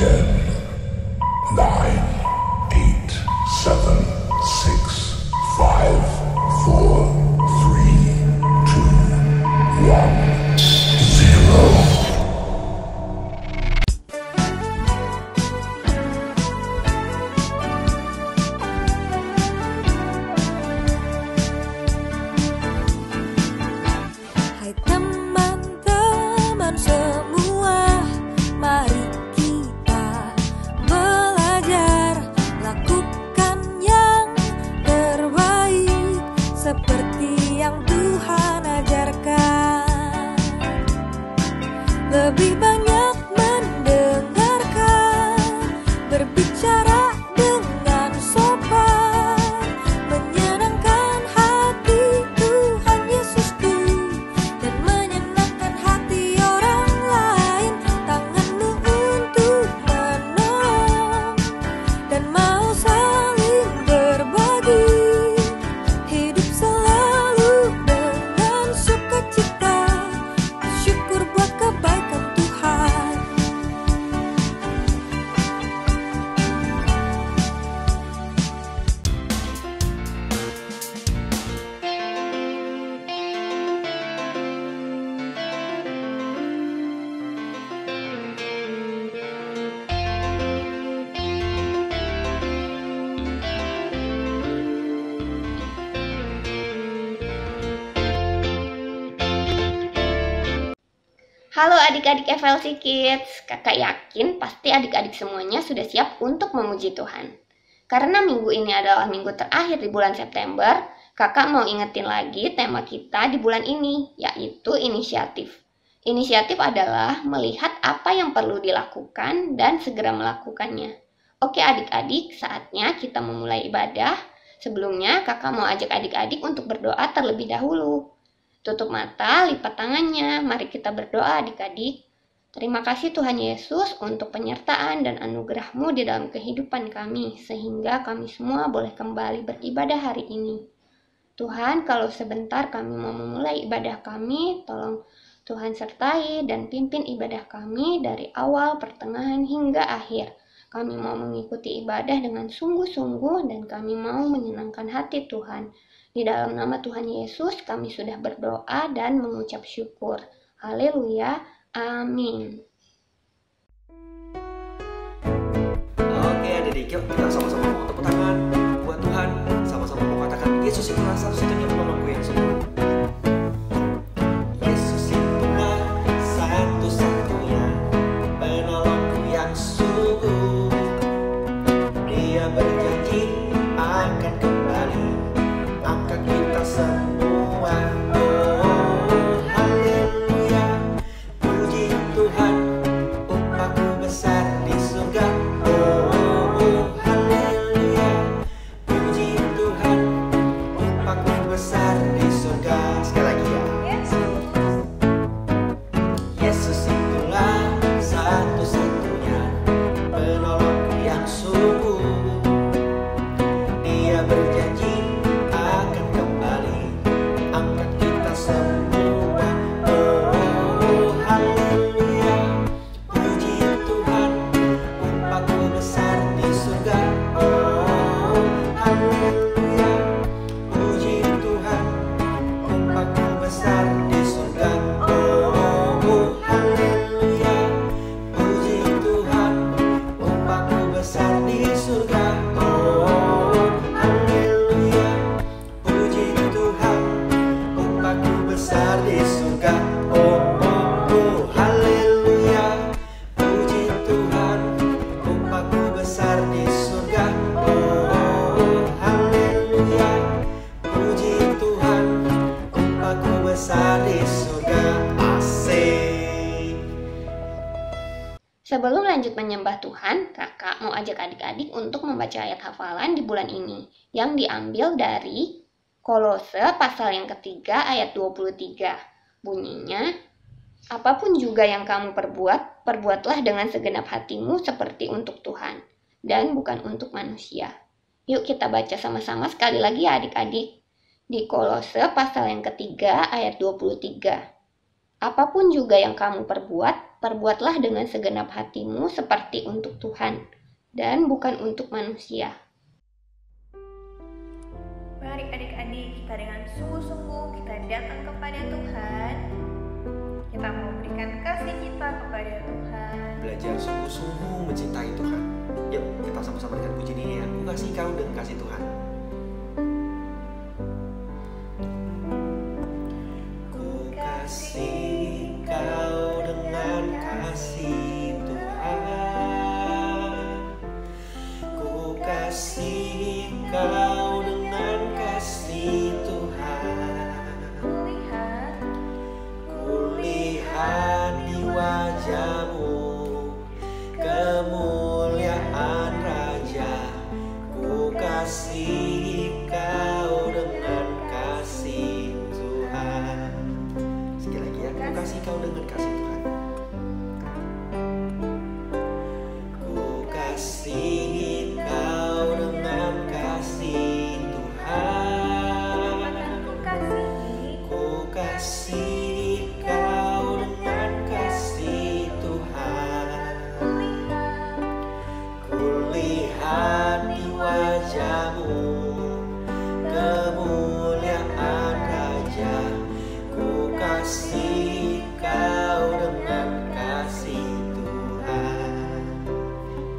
10, 9, 8, 7, 6, 5, 4, 3, 2, 1, 0. Hai teman-teman semua, mari kita belajar lakukan yang terbaik seperti yang Tuhan ajarkan. Lebih banyak mendengarkan, berbicara dengan sopan, menyenangkan hati Tuhan Yesusku dan menyenangkan hati orang lain. Tanganmu untuk menolong dan mau saling berbagi, hidup selalu dengan sukacita, bersyukur buat kebaikan Tuhan. Halo adik-adik FLC Kids, kakak yakin pasti adik-adik semuanya sudah siap untuk memuji Tuhan. Karena minggu ini adalah minggu terakhir di bulan September, kakak mau ingetin lagi tema kita di bulan ini, yaitu inisiatif. Inisiatif adalah melihat apa yang perlu dilakukan dan segera melakukannya. Oke adik-adik, saatnya kita memulai ibadah. Sebelumnya kakak mau ajak adik-adik untuk berdoa terlebih dahulu. Tutup mata, lipat tangannya. Mari kita berdoa adik-adik. Terima kasih Tuhan Yesus untuk penyertaan dan anugerah-Mu di dalam kehidupan kami, sehingga kami semua boleh kembali beribadah hari ini. Tuhan, kalau sebentar kami mau memulai ibadah kami, tolong Tuhan sertai dan pimpin ibadah kami dari awal, pertengahan, hingga akhir. Kami mau mengikuti ibadah dengan sungguh-sungguh dan kami mau menyenangkan hati Tuhan. Di dalam nama Tuhan Yesus kami sudah berdoa dan mengucap syukur. Haleluya. Amin. Oke adik-adik, yuk kita sama-sama mau tepuk tangan buat Tuhan. Sama-sama mau katakan, Yesus itulah satu-satunya penolongku yang sungguh. Yesus itulah satu-satunya penolongku yang sungguh. Dia berjanji akan kembali angkat kita semua. Oh haleluya, puji Tuhan, umpahku besar di surga. Oh haleluya, puji Tuhan, umpahku besar di surga. Sekali lagi ya. Yesus itulah satu-satunya penolongku yang sungguh. Dia berjanji akan kembali angkat kita semua. Oh haleluya, puji Tuhan, umpahku besar di surga. Oh haleluya, puji Tuhan, umpahku besar di surga. Oh haleluya, puji Tuhan, umpahku besar di surga. Oh haleluya, puji Tuhan, umpahku besar di surga. Oh haleluya, puji Tuhan, umpahku besar di surga. Oh haleluya, puji Tuhan, umpahku besar di surga. Asik. Sebelum lanjut menyembah Tuhan, kakak mau ajak adik-adik untuk membaca ayat hafalan di bulan ini, yang diambil dari Kolose pasal yang ketiga ayat 23. Bunyinya, apapun juga yang kamu perbuat, perbuatlah dengan segenap hatimu seperti untuk Tuhan, dan bukan untuk manusia. Yuk kita baca sama-sama sekali lagi ya adik-adik. Di Kolose pasal yang ketiga ayat 23. Apapun juga yang kamu perbuat, perbuatlah dengan segenap hatimu seperti untuk Tuhan dan bukan untuk manusia. Mari adik-adik, kita dengan sungguh-sungguh kita datang kepada Tuhan. Kita mau berikan kasih kita kepada Tuhan. Belajar sungguh-sungguh mencintai Tuhan. Yuk, kita sama-sama dengan pujian ini ya. Ku kasih kau dengan kasih Tuhan. Ku kasih kau dengan kasih Tuhan. Ku kasih kau dengan kasih Tuhan. Kulihat di wajahmu kemuliaan Raja. Ku kasih kau dengan kasih Tuhan. Sekali lagi ya, ku kasih kau dengan kasih Tuhan. Ku kasih kau dengan kasih Tuhan. Ku kasih kau dengan kasih Tuhan. Kulihat di wajahmu kemuliaan Raja. Ku kasih kau dengan kasih Tuhan.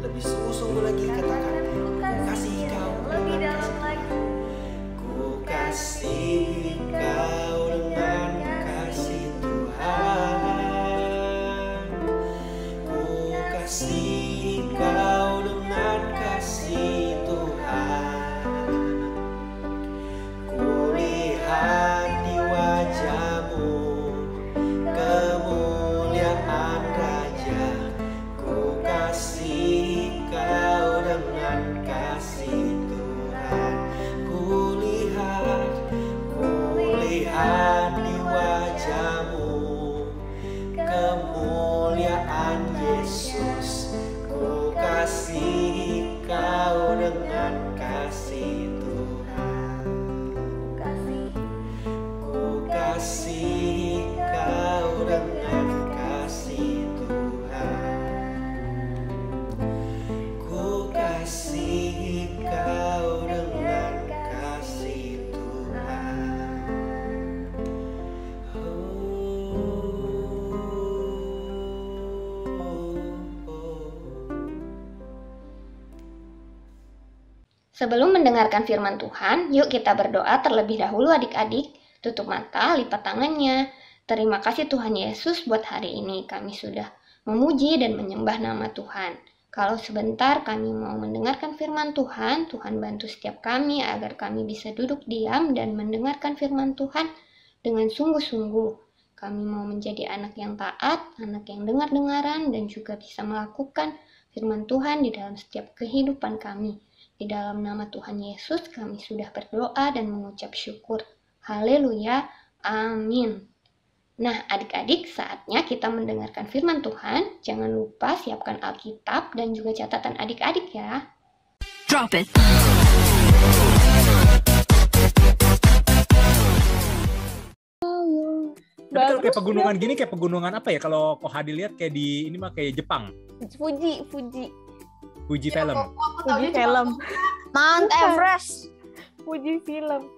Lebih sungguh-sungguh lagi katakan, ku kasih kau Lebih dengan dalam kasih lagi. Ku kasih kau dengan kasih Tuhan. Ku kasih kau dengan kasih Tuhan. Kulihat di wajahmu kemuliaan Raja. Ku kasih kau dengan kasih Tuhan. Kulihat di wajahmu kemuliaan Yesus. Ku kasih kau dengan kasih Tuhan. Ku kasih kau dengan kasih Tuhan. Ku kasih kau dengan kasih Tuhan. Sebelum mendengarkan firman Tuhan, yuk kita berdoa terlebih dahulu adik-adik. Tutup mata, lipat tangannya. Terima kasih Tuhan Yesus buat hari ini. Kami sudah memuji dan menyembah nama Tuhan. Kalau sebentar kami mau mendengarkan firman Tuhan, Tuhan bantu setiap kami agar kami bisa duduk diam dan mendengarkan firman Tuhan dengan sungguh-sungguh. Kami mau menjadi anak yang taat, anak yang dengar-dengaran, dan juga bisa melakukan firman Tuhan di dalam setiap kehidupan kami. Di dalam nama Tuhan Yesus kami sudah berdoa dan mengucap syukur. Haleluya. Amin. Nah, adik-adik, saatnya kita mendengarkan firman Tuhan. Jangan lupa siapkan Alkitab dan juga catatan adik-adik ya. Drop it. Tapi kalau kayak pegunungan gini, kayak pegunungan apa ya? Kalau Kohadi lihat kayak di ini mah kayak Jepang. Fuji film. Mount Everest. Fuji film.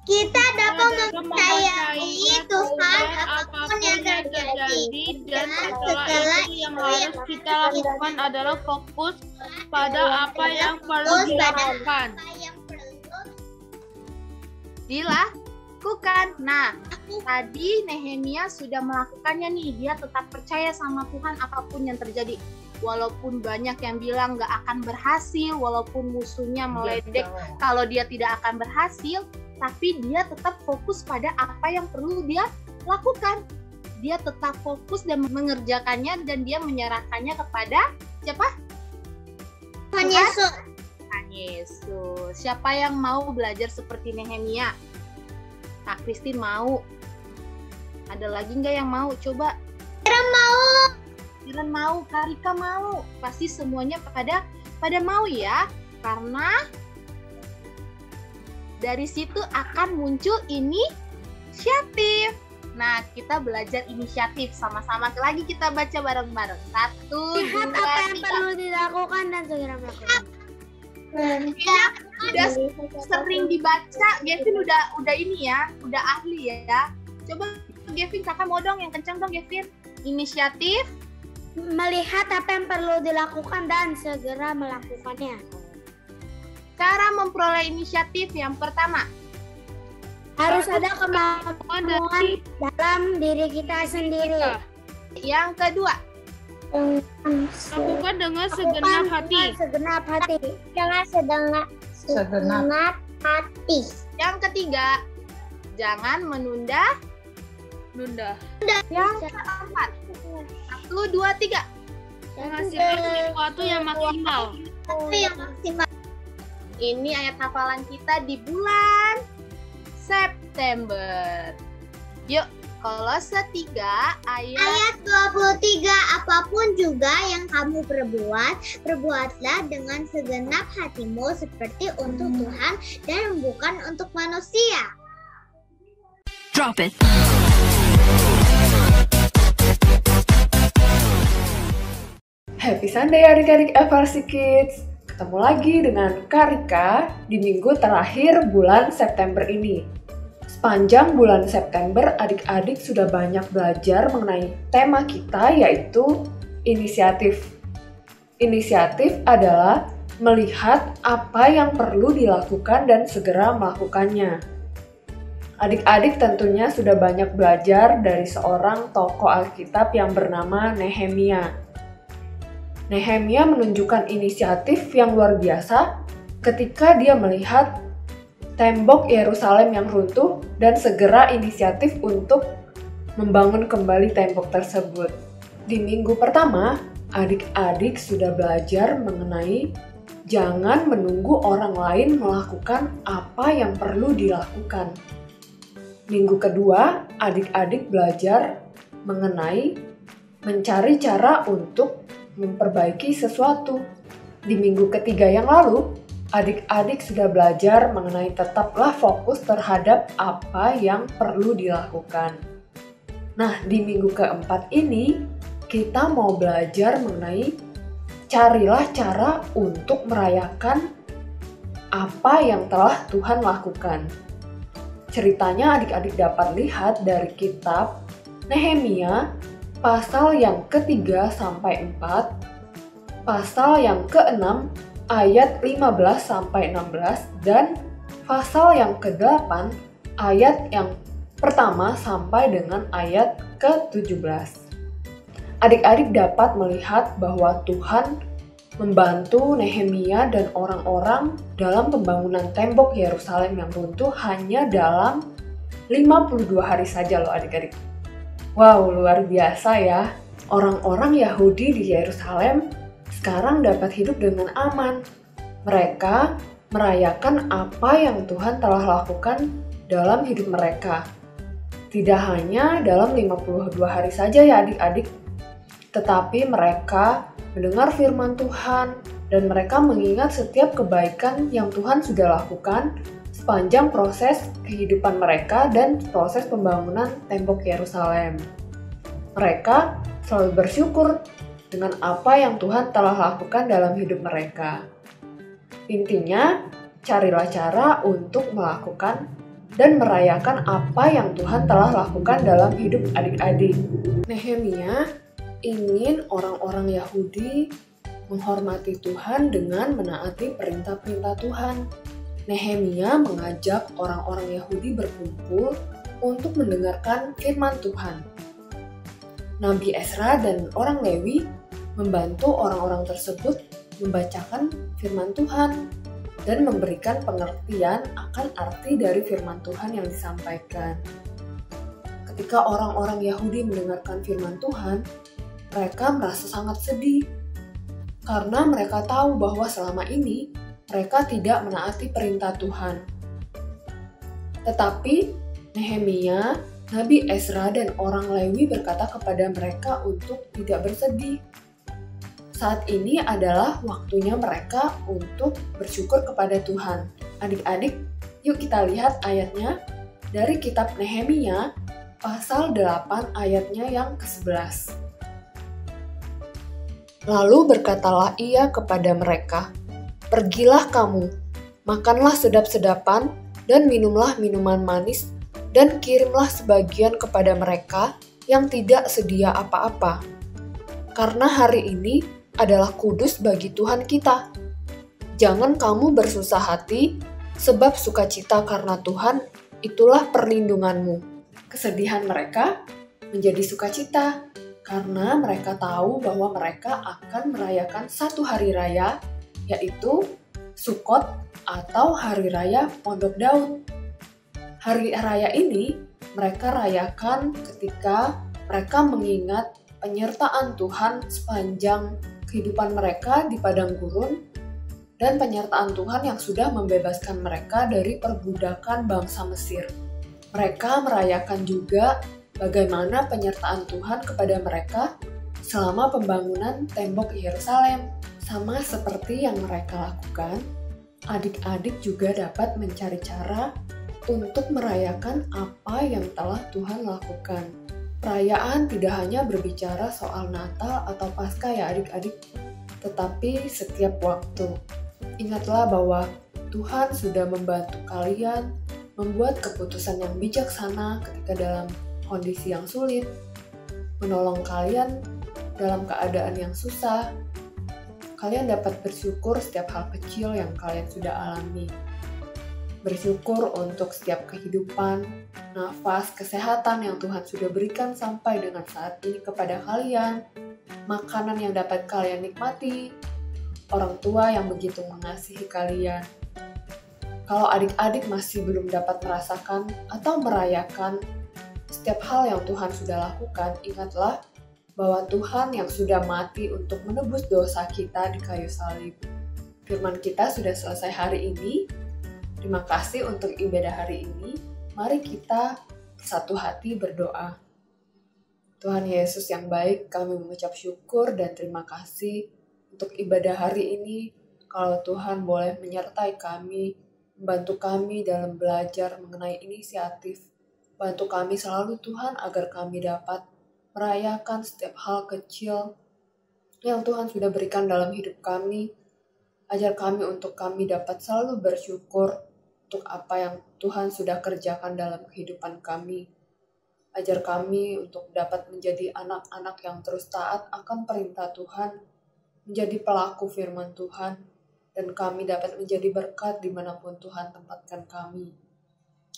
Kita dapat mempercayai Tuhan apapun yang terjadi, dan setelah itu yang harus kita lakukan adalah fokus pada apa yang perlu dilakukan. Dilakukan. Nah, tadi Nehemia sudah melakukannya nih. Dia tetap percaya sama Tuhan apapun yang terjadi. Walaupun banyak yang bilang gak akan berhasil, walaupun musuhnya meledek kalau dia tidak akan berhasil, tapi dia tetap fokus pada apa yang perlu dia lakukan. Dia tetap fokus dan mengerjakannya, dan dia menyerahkannya kepada siapa? Tuhan Yesus. Tuhan Yesus. Siapa yang mau belajar seperti Nehemia? Kak Christine mau. Ada lagi nggak yang mau? Coba. Kiran mau, Karika mau. Pasti semuanya pada mau ya. Karena dari situ akan muncul inisiatif. Nah, kita belajar inisiatif sama-sama. Lagi kita baca bareng-bareng. 1, 2, 3. Lihat apa yang perlu dilakukan dan segera melakukan. Udah sering dibaca, Gavin udah ini ya, udah ahli ya. Coba Gavin, kakak mau dong yang kencang dong Gavin. Inisiatif. Melihat apa yang perlu dilakukan dan segera melakukannya. Cara memperoleh inisiatif yang pertama. Harus ada kemampuan dalam diri kita sendiri. Yang kedua. Lakukan dengan segenap hati. Dengan segenap hati. Yang ketiga. Jangan menunda. Yang keempat. 1, 2, 3. Menghasilkan sesuatu yang maksimal. Ini ayat hafalan kita di bulan September. Yuk, Kolose 3 ayat 23. Apapun juga yang kamu perbuat, perbuatlah dengan segenap hatimu seperti untuk Tuhan dan bukan untuk manusia. Drop it. Happy Sunday adik-adik FLC Kids. Ketemu lagi dengan Karika di minggu terakhir bulan September ini. Sepanjang bulan September, adik-adik sudah banyak belajar mengenai tema kita, yaitu inisiatif. Inisiatif adalah melihat apa yang perlu dilakukan dan segera melakukannya. Adik-adik tentunya sudah banyak belajar dari seorang tokoh Alkitab yang bernama Nehemia. Nehemia menunjukkan inisiatif yang luar biasa ketika dia melihat tembok Yerusalem yang runtuh dan segera inisiatif untuk membangun kembali tembok tersebut. Di minggu pertama, adik-adik sudah belajar mengenai jangan menunggu orang lain melakukan apa yang perlu dilakukan. Minggu kedua, adik-adik belajar mengenai mencari cara untuk memperbaiki sesuatu. Di minggu ketiga yang lalu, adik-adik sudah belajar mengenai tetaplah fokus terhadap apa yang perlu dilakukan. Nah, di minggu keempat ini, kita mau belajar mengenai carilah cara untuk merayakan apa yang telah Tuhan lakukan. Ceritanya adik-adik dapat lihat dari kitab Nehemia pasal yang ke-3 sampai 4, pasal yang ke-6 ayat 15 sampai 16 dan pasal yang ke-8 ayat yang pertama sampai dengan ayat ke-17. Adik-adik dapat melihat bahwa Tuhan membantu Nehemia dan orang-orang dalam pembangunan tembok Yerusalem yang runtuh hanya dalam 52 hari saja loh adik-adik. Wow, luar biasa ya. Orang-orang Yahudi di Yerusalem sekarang dapat hidup dengan aman. Mereka merayakan apa yang Tuhan telah lakukan dalam hidup mereka. Tidak hanya dalam 52 hari saja ya adik-adik, tetapi mereka mendengar firman Tuhan dan mereka mengingat setiap kebaikan yang Tuhan sudah lakukan sepanjang proses kehidupan mereka dan proses pembangunan tembok Yerusalem. Mereka selalu bersyukur dengan apa yang Tuhan telah lakukan dalam hidup mereka. Intinya, carilah cara untuk melakukan dan merayakan apa yang Tuhan telah lakukan dalam hidup adik-adik. Nehemia ingin orang-orang Yahudi menghormati Tuhan dengan menaati perintah-perintah Tuhan. Nehemia mengajak orang-orang Yahudi berkumpul untuk mendengarkan firman Tuhan. Nabi Ezra dan orang Lewi membantu orang-orang tersebut membacakan firman Tuhan dan memberikan pengertian akan arti dari firman Tuhan yang disampaikan. Ketika orang-orang Yahudi mendengarkan firman Tuhan, mereka merasa sangat sedih karena mereka tahu bahwa selama ini mereka tidak menaati perintah Tuhan. Tetapi Nehemia, Nabi Ezra, dan orang Lewi berkata kepada mereka untuk tidak bersedih. Saat ini adalah waktunya mereka untuk bersyukur kepada Tuhan. Adik-adik, yuk kita lihat ayatnya dari kitab Nehemia pasal 8 ayatnya yang ke-11. Lalu berkatalah ia kepada mereka, "Pergilah kamu, makanlah sedap-sedapan dan minumlah minuman manis, dan kirimlah sebagian kepada mereka yang tidak sedia apa-apa. Karena hari ini adalah kudus bagi Tuhan kita. Jangan kamu bersusah hati, sebab sukacita karena Tuhan itulah perlindunganmu." Kesedihan mereka menjadi sukacita karena mereka tahu bahwa mereka akan merayakan satu hari raya, yaitu Sukot atau Hari Raya Pondok Daud. Hari raya ini mereka rayakan ketika mereka mengingat penyertaan Tuhan sepanjang kehidupan mereka di padang gurun dan penyertaan Tuhan yang sudah membebaskan mereka dari perbudakan bangsa Mesir. Mereka merayakan juga bagaimana penyertaan Tuhan kepada mereka selama pembangunan tembok Yerusalem. Sama seperti yang mereka lakukan, adik-adik juga dapat mencari cara untuk merayakan apa yang telah Tuhan lakukan. Perayaan tidak hanya berbicara soal Natal atau Paskah ya adik-adik, tetapi setiap waktu. Ingatlah bahwa Tuhan sudah membantu kalian membuat keputusan yang bijaksana ketika dalam kondisi yang sulit, menolong kalian dalam keadaan yang susah. Kalian dapat bersyukur setiap hal kecil yang kalian sudah alami. Bersyukur untuk setiap kehidupan, nafas, kesehatan yang Tuhan sudah berikan sampai dengan saat ini kepada kalian, makanan yang dapat kalian nikmati, orang tua yang begitu mengasihi kalian. Kalau adik-adik masih belum dapat merasakan atau merayakan setiap hal yang Tuhan sudah lakukan, ingatlah bahwa Tuhan yang sudah mati untuk menebus dosa kita di kayu salib. Firman kita sudah selesai hari ini. Terima kasih untuk ibadah hari ini. Mari kita satu hati berdoa. Tuhan Yesus yang baik, kami mengucap syukur dan terima kasih untuk ibadah hari ini. Kalau Tuhan boleh menyertai kami, membantu kami dalam belajar mengenai inisiatif. Bantu kami selalu Tuhan agar kami dapat merayakan setiap hal kecil yang Tuhan sudah berikan dalam hidup kami. Ajar kami untuk kami dapat selalu bersyukur untuk apa yang Tuhan sudah kerjakan dalam kehidupan kami. Ajar kami untuk dapat menjadi anak-anak yang terus taat akan perintah Tuhan, menjadi pelaku firman Tuhan, dan kami dapat menjadi berkat dimanapun Tuhan tempatkan kami.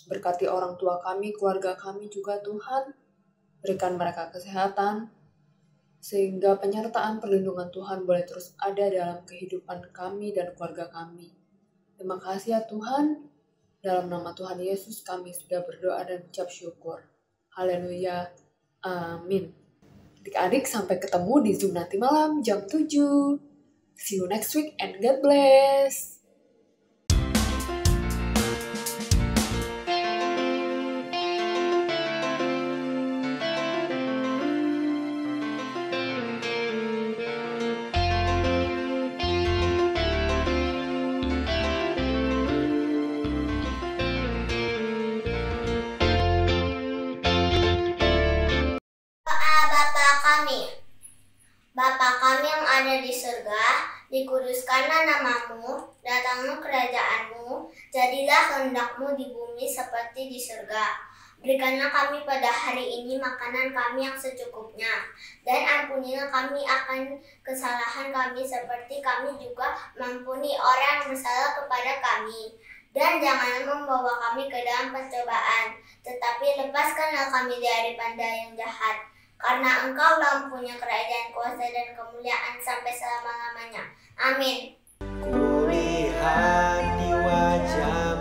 Berkati orang tua kami, keluarga kami juga Tuhan, berikan mereka kesehatan, sehingga penyertaan perlindungan Tuhan boleh terus ada dalam kehidupan kami dan keluarga kami. Terima kasih ya Tuhan, dalam nama Tuhan Yesus kami sudah berdoa dan ucap syukur. Haleluya, amin. Adik-adik sampai ketemu di Zoom nanti malam jam 7. See you next week and God bless. Bapa kami yang ada di surga, dikuduskanlah namamu, datanglah kerajaanmu, jadilah kehendakmu di bumi seperti di surga. Berikanlah kami pada hari ini makanan kami yang secukupnya, dan ampunilah kami akan kesalahan kami seperti kami juga mengampuni orang yang bersalah kepada kami. Dan janganlah membawa kami ke dalam pencobaan, tetapi lepaskanlah kami dari bala yang jahat. Karena Engkau punya kerajaan, kuasa, dan kemuliaan sampai selama-lamanya. Amin. Kulihat di wajah